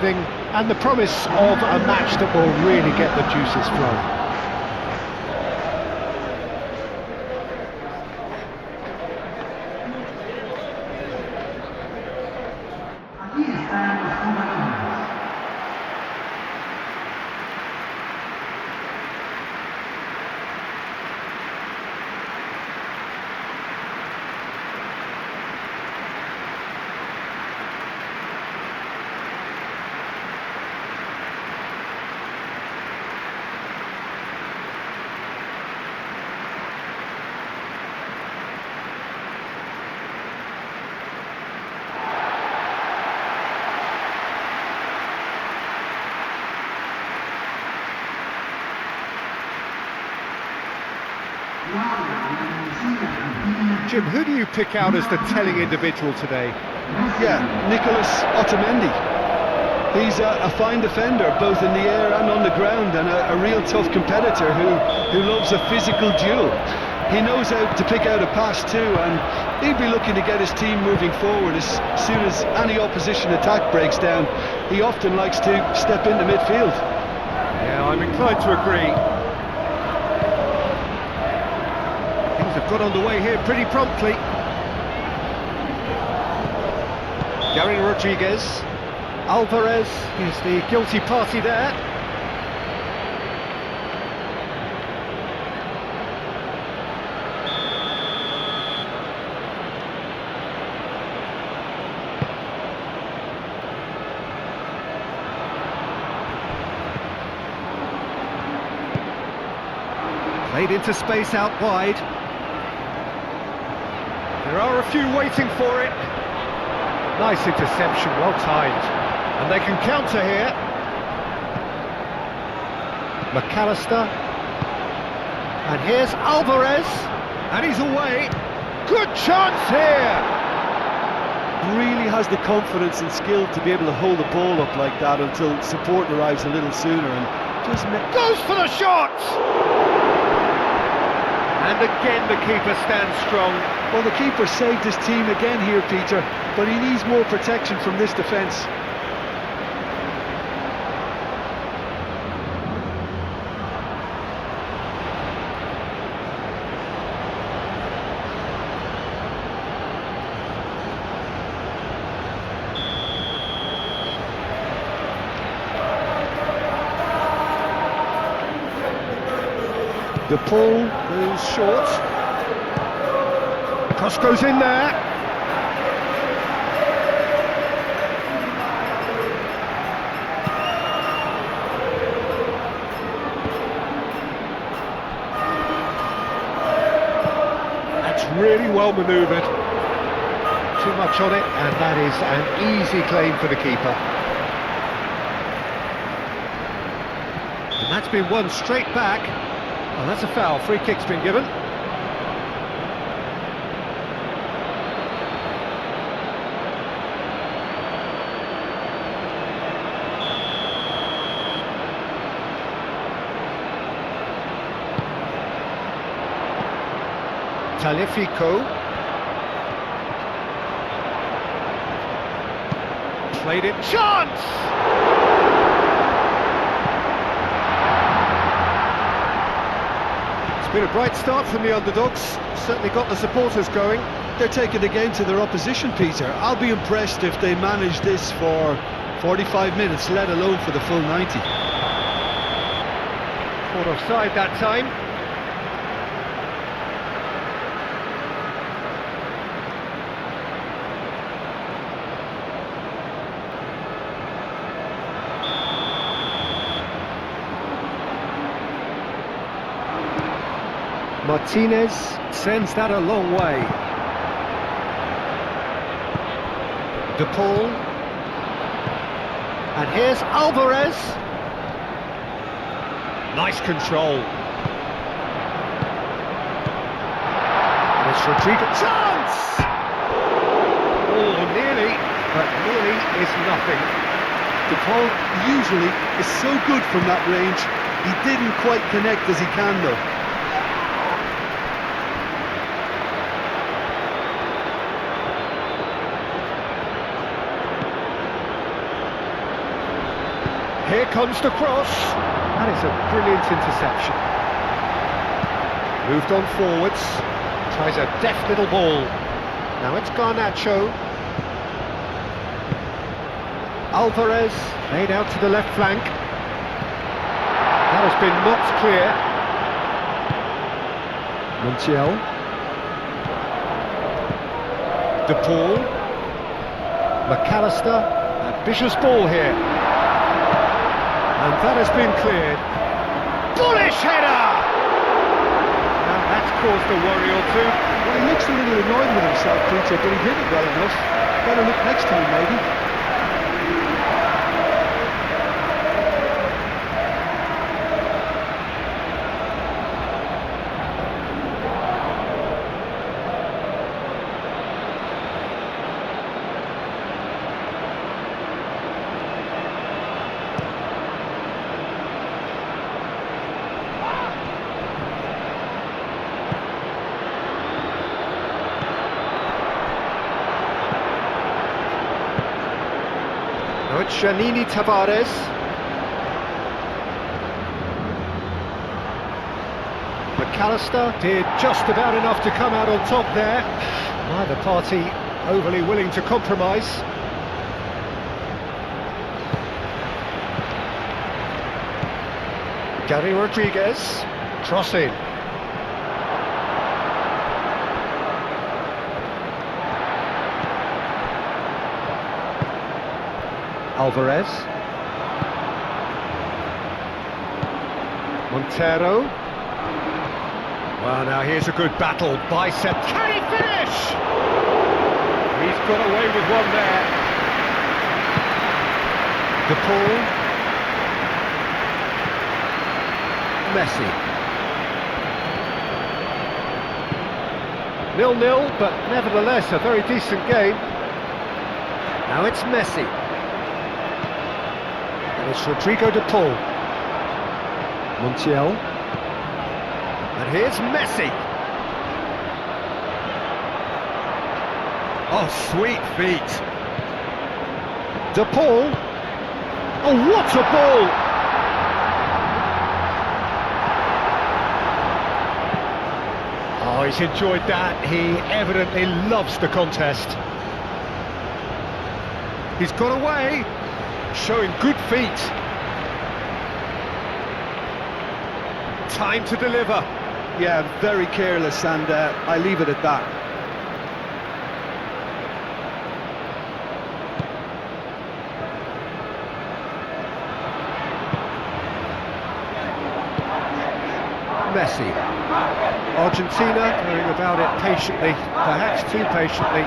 evening, and the promise of a match that will really get the juices flowing. Jim, who do you pick out as the telling individual today? Yeah, Nicolas Otamendi. He's a fine defender, both in the air and on the ground, and a real tough competitor who loves a physical duel. He knows how to pick out a pass too, and he'd be looking to get his team moving forward as soon as any opposition attack breaks down. He often likes to step into midfield. Yeah, I'm inclined to agree. Things have got underway here pretty promptly. Gary Rodriguez. Alvarez is the guilty party there. Played into space out wide. There are a few waiting for it. Nice interception, well timed. And they can counter here. McAllister. And here's Alvarez. And he's away. Good chance here! Really has the confidence and skill to be able to hold the ball up like that until support arrives a little sooner, and just goes for the shot! And again the keeper stands strong. Well, the keeper saved his team again here, Peter, but he needs more protection from this defence. The pull goes short. Cross goes in there. That's really well manoeuvred. Too much on it, and that is an easy claim for the keeper. And that's been won straight back. Oh, that's a foul. Free kick's been given. Taliafico. Played it. Chance! Been a bright start from the underdogs, certainly got the supporters going. They're taking the game to their opposition, Peter. I'll be impressed if they manage this for 45 minutes, let alone for the full 90. Caught offside that time. Martinez sends that a long way. De Paul. And here's Alvarez. Nice control. And it's Rodriguez. Chance! Oh, nearly, but nearly is nothing. De Paul usually is so good from that range. He didn't quite connect as he can though. Here comes the cross. That is a brilliant interception. Moved on forwards. Tries a deft little ball. Now it's Garnacho. Alvarez laid out to the left flank. That has been knocked clear. Montiel. De Paul. McAllister. Ambitious ball here. And that has been cleared. Bullish header! And that's caused a worry or two. Well, he looks a little annoyed with himself, Peter, but he hit it well enough. Better look next time, maybe. Now it's Janini Tavares. McAllister did just about enough to come out on top there. Neither party overly willing to compromise. Gary Rodriguez, cross in. Alvarez. Montero. Well, now here's a good battle. Bicep. Can he finish? He's got away with one there. De Paul. Messi. 0-0, but nevertheless a very decent game. Now it's Messi. And it's Rodrigo de Paul. Montiel. And here's Messi. Oh, sweet feet. De Paul. Oh, what a ball! Oh, he's enjoyed that. He evidently loves the contest. He's got away. Showing good feet. Time to deliver. Yeah, very careless, and I leave it at that. Messi. Argentina going about it patiently, perhaps too patiently.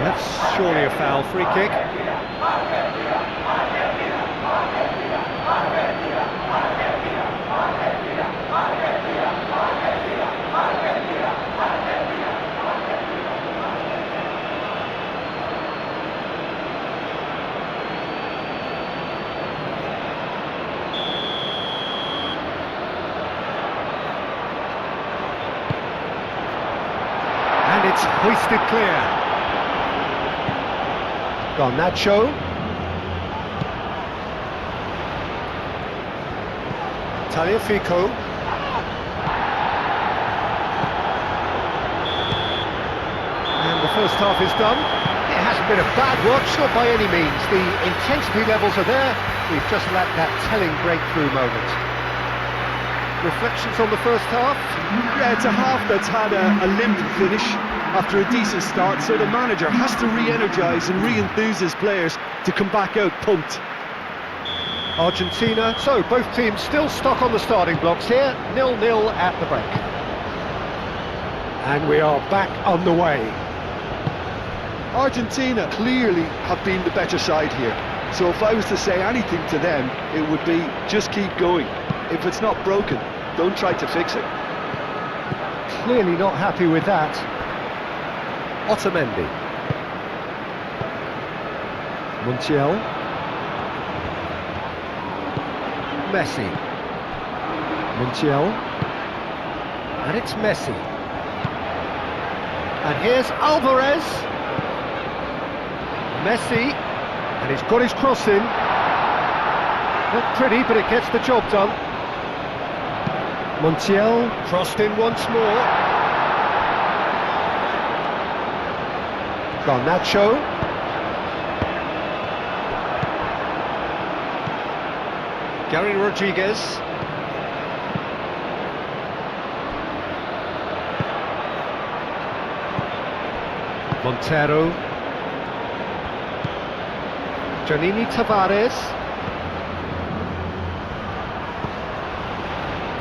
That's surely a foul. Free kick. And it's hoisted clear. Garnacho. Tagliafico. And the first half is done. It hasn't been a bad watch, not by any means. The intensity levels are there. We've just lacked that telling breakthrough moment. Reflections on the first half? Yeah, it's a half that's had a limp finish after a decent start, so the manager has to re-energise and re-enthuse his players to come back out pumped. Argentina, so both teams still stuck on the starting blocks here, 0-0 at the break. And we are back underway. Argentina clearly have been the better side here, so if I was to say anything to them, it would be just keep going. If it's not broken, don't try to fix it. Clearly not happy with that. Otamendi. Montiel. Messi. Montiel. And it's Messi. And here's Alvarez. Messi, and he's got his cross in. Not pretty, but it gets the job done. Montiel crossed in once more. Garnacho. Gary Rodriguez. Montero. Janini Tavares.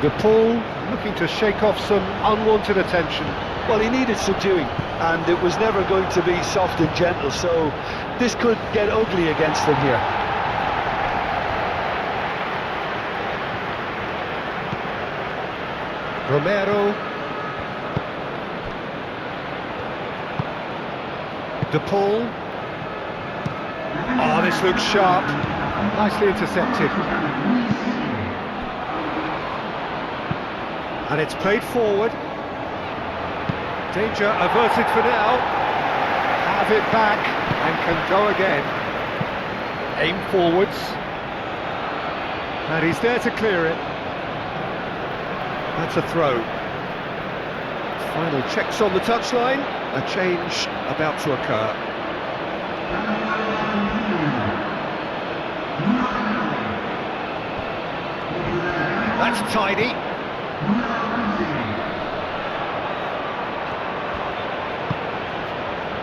De Paul looking to shake off some unwanted attention. Well, he needed subduing, and it was never going to be soft and gentle, so this could get ugly against him here. Romero. De Paul. Oh, this looks sharp. Nicely intercepted. And it's played forward. Danger averted for now. Have it back and can go again. Aim forwards. And he's there to clear it. That's a throw. Final checks on the touchline. A change about to occur. That's tidy.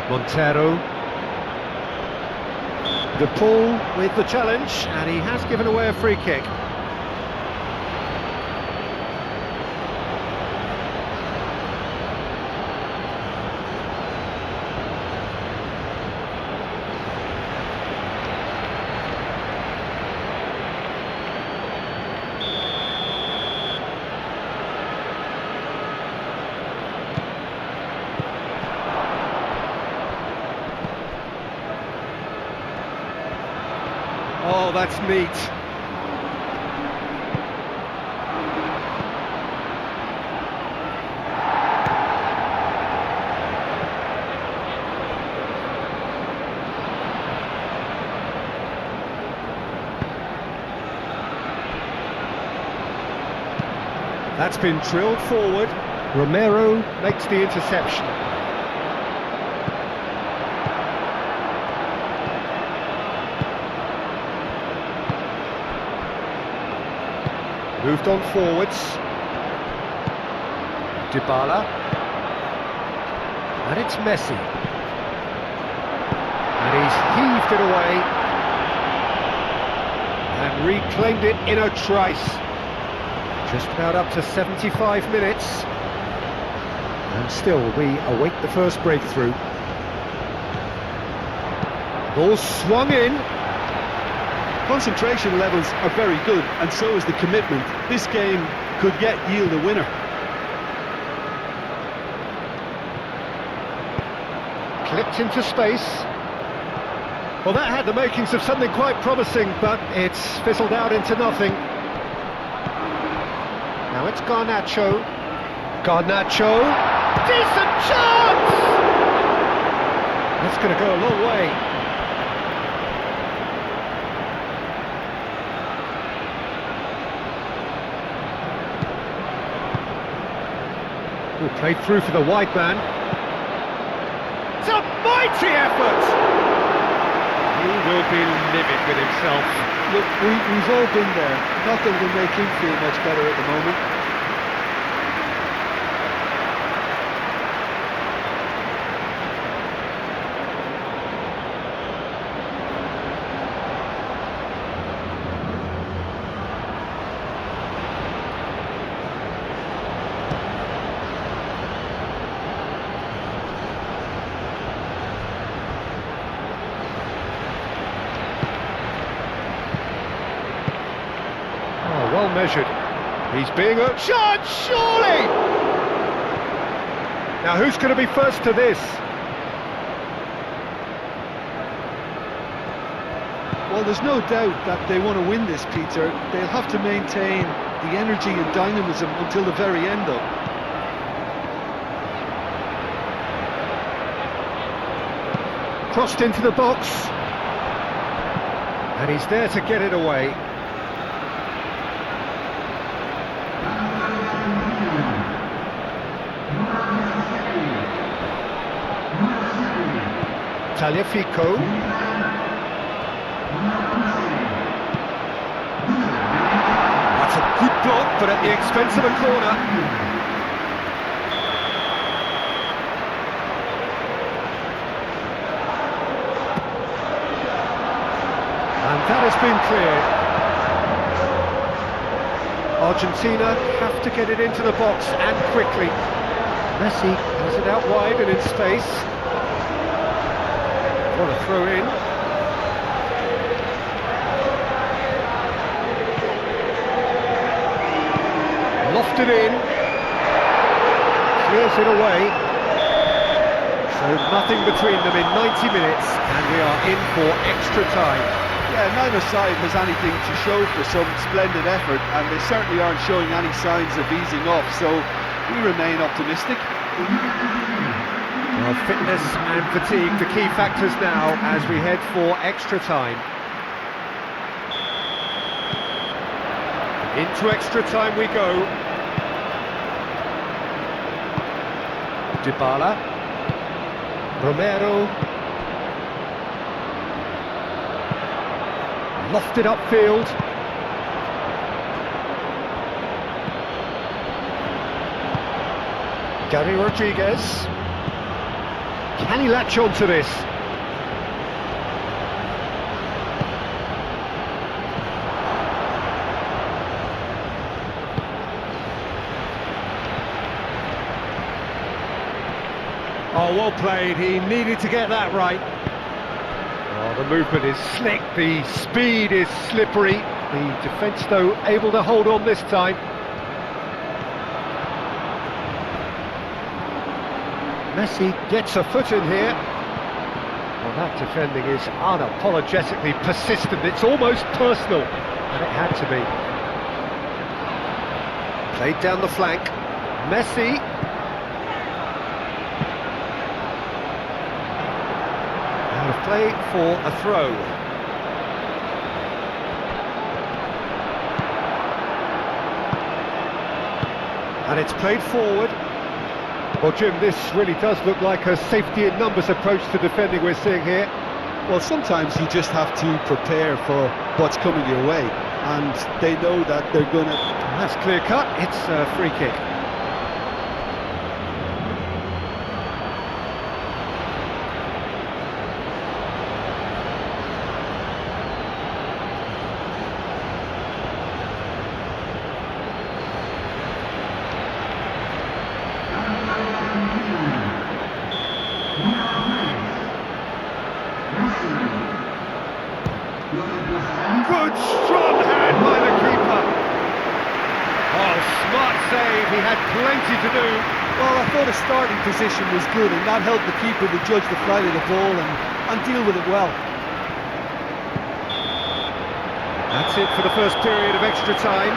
Montero. De Paul with the challenge, and he has given away a free kick. Oh, that's neat. That's been drilled forward. Romero makes the interception. Moved on forwards. Dybala. And it's Messi. And he's heaved it away. And reclaimed it in a trice. Just about up to 75 minutes. And still we await the first breakthrough. Ball swung in. Concentration levels are very good, and so is the commitment. This game could yield a winner. Clipped into space. Well, that had the makings of something quite promising, but it's fizzled out into nothing. Now it's Garnacho. Garnacho. Decent chance! That's going to go a long way. Ooh, played through for the wide man. It's a mighty effort! He will be livid with himself. Look, we've all been there. Nothing will make him feel much better at the moment. Well measured. He's being a chance, surely! Now who's going to be first to this? Well, there's no doubt that they want to win this, Peter. They'll have to maintain the energy and dynamism until the very end, though. crossed into the box. And he's there to get it away. Tagliafico. That's a good block, but at the expense of a corner. And that has been cleared. Argentina have to get it into the box, and quickly. Messi has it out wide and in space. What a throw in. Lofted in. Clears it away. So nothing between them in 90 minutes, and we are in for extra time. Yeah, neither side has anything to show for some splendid effort, and they certainly aren't showing any signs of easing off, so we remain optimistic. Well, fitness and fatigue, the key factors now as we head for extra time. Into extra time we go. Dybala. Romero. Lofted upfield. Gary Rodriguez. Can he latch on to this? Oh, well played. He needed to get that right. Oh, the movement is slick, the speed is slippery. The defence, though, able to hold on this time. Messi gets a foot in here. Well, that defending is unapologetically persistent. It's almost personal, and it had to be. Played down the flank. Messi. Out of play for a throw. And it's played forward. Well, Jim, this really does look like a safety in numbers approach to defending we're seeing here. Well, sometimes you just have to prepare for what's coming your way, and they know that they're going to... That's clear cut, it's a free kick. Good strong hand by the keeper. Oh, smart save, he had plenty to do. Well, I thought his starting position was good, and that helped the keeper to judge the flight of the ball and deal with it well. That's it for the first period of extra time.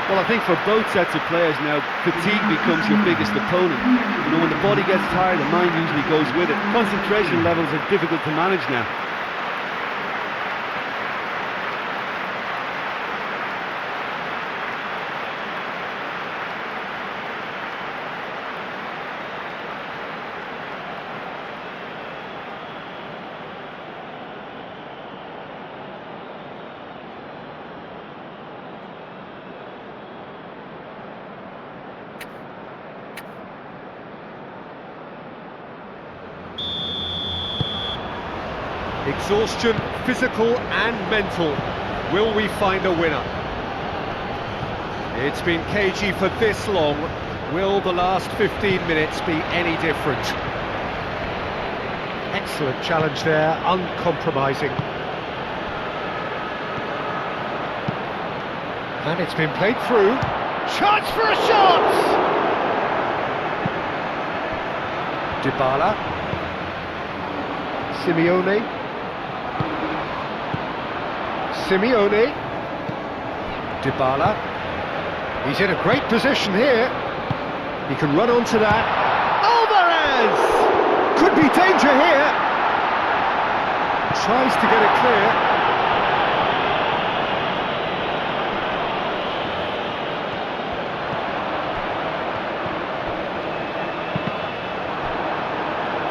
Well, I think for both sets of players now, fatigue becomes your biggest opponent. You know, when the body gets tired, the mind usually goes with it. Concentration levels are difficult to manage now. Exhaustion, physical and mental. Will we find a winner? It's been cagey for this long. Will the last 15 minutes be any different? Excellent challenge there, uncompromising. And it's been played through. Chance for a shot! Dybala. Simeone. Dybala. He's in a great position here. He can run onto that. Alvarez! could be danger here. Tries to get it clear.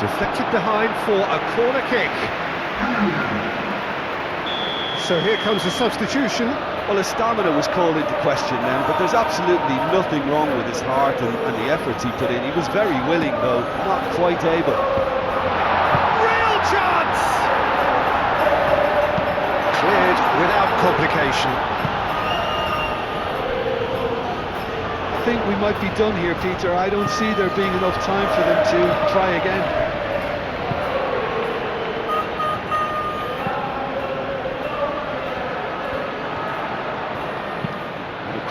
Deflected behind for a corner kick. So here comes the substitution. Well, his stamina was called into question then, but there's absolutely nothing wrong with his heart and the efforts he put in. He was very willing, though, not quite able. Real chance! Cleared without complication. I think we might be done here, Peter. I don't see there being enough time for them to try again.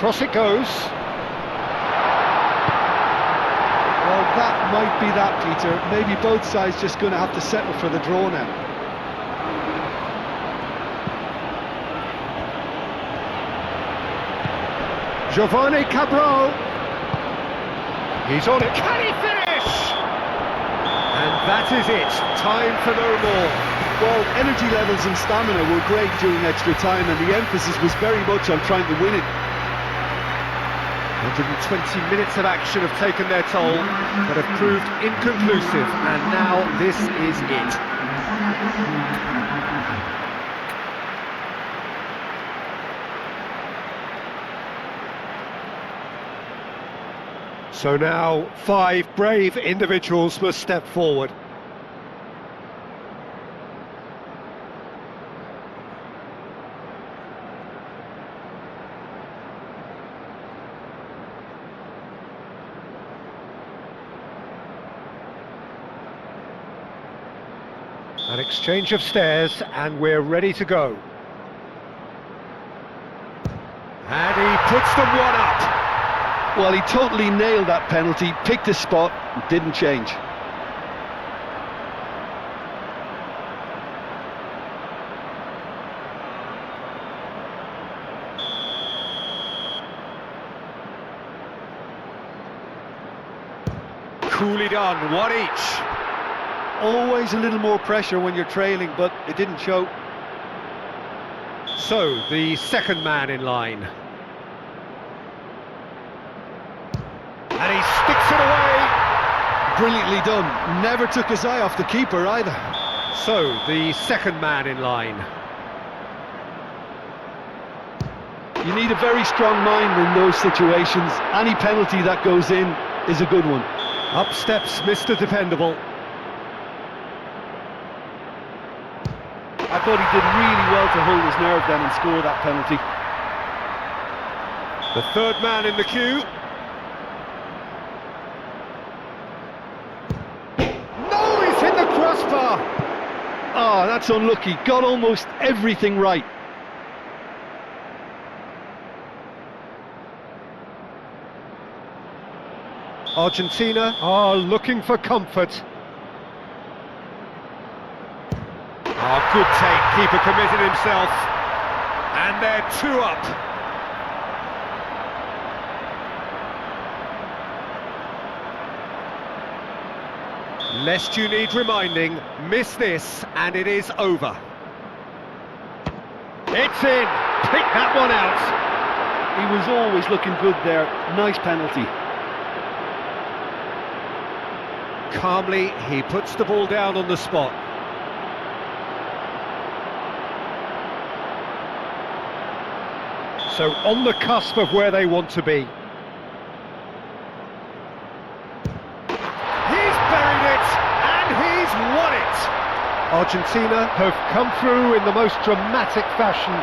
Across it goes. Well, that might be that, Peter. Maybe both sides just going to have to settle for the draw now. Giovanni Cabral. He's on it. Can he finish? And that is it. Time for no more. Well, energy levels and stamina were great during extra time, and the emphasis was very much on trying to win it. 120 minutes of action have taken their toll, but have proved inconclusive, and now this is it. So now 5 brave individuals must step forward. An exchange of stares, and we're ready to go. And he puts them one up. Well, he totally nailed that penalty, picked a spot, didn't change. Coolly done, one each. Always a little more pressure when you're trailing, but it didn't show. So, the second man in line. And he sticks it away. Brilliantly done. Never took his eye off the keeper either. So, the second man in line. You need a very strong mind in those situations. Any penalty that goes in is a good one. Up steps Mr. Dependable. I thought he did really well to hold his nerve then and score that penalty. The third man in the queue. No, he's hit the crossbar. Oh, that's unlucky. Got almost everything right. Argentina are looking for comfort. Oh, good take, keeper committed himself. And they're 2 up. Lest you need reminding, miss this and it is over. It's in, pick that one out. He was always looking good there. Nice penalty. Calmly, he puts the ball down on the spot. So on the cusp of where they want to be. He's buried it, and he's won it! Argentina have come through in the most dramatic fashion,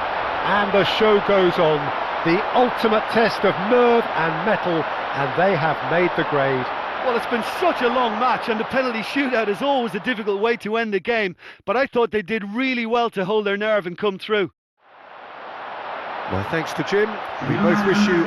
and the show goes on. The ultimate test of nerve and mettle, and they have made the grade. Well, it's been such a long match, and the penalty shootout is always a difficult way to end the game, but I thought they did really well to hold their nerve and come through. My thanks to Jim. We both wish you